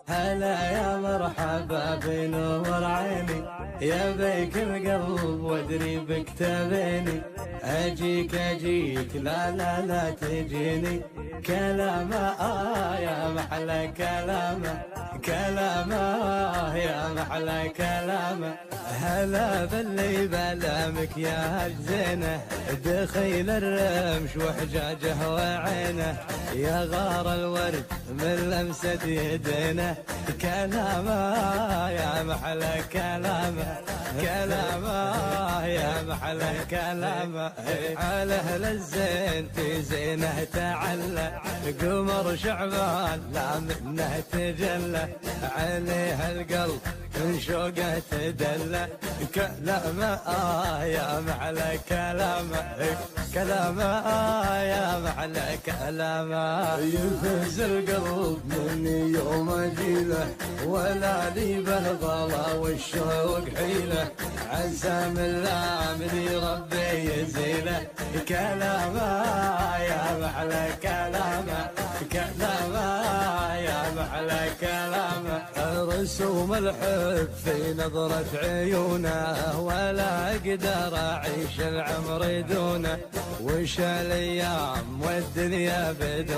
هلا يا مرحبا بنور عيني، يا بيك القلب وادري بك تبيني. اجيك لا لا لا تجيني، كلامه يا محلى كلامه، كلامه يا محلى كلامه. هلا باللي بلامك يا الزينه، دخيل الرمش وحجاجه وعينه، يا غار الورد من لمسة يدينه. كلامه يا محلى كلامه، كلامه يا محلى كلامه. على اهل الزين في زينه تعلى، قمر شعبان لا منه تجلى، عليه القلب من شوقه تدلى. كلامه يا محلى كلامه، كلامه يا محلى كلامه. يفز القلب مني يوم اجيله، ولا لي بالغلا والشوق حيله، عسى من لا من ربي يزيله. كلامه يا محلى كلامه، كلامه يا محلى كلامه. رسوم الحب في نظرة عيونه، ولا اقدر اعيش العمر دونه، وش الايام والدنيا بدون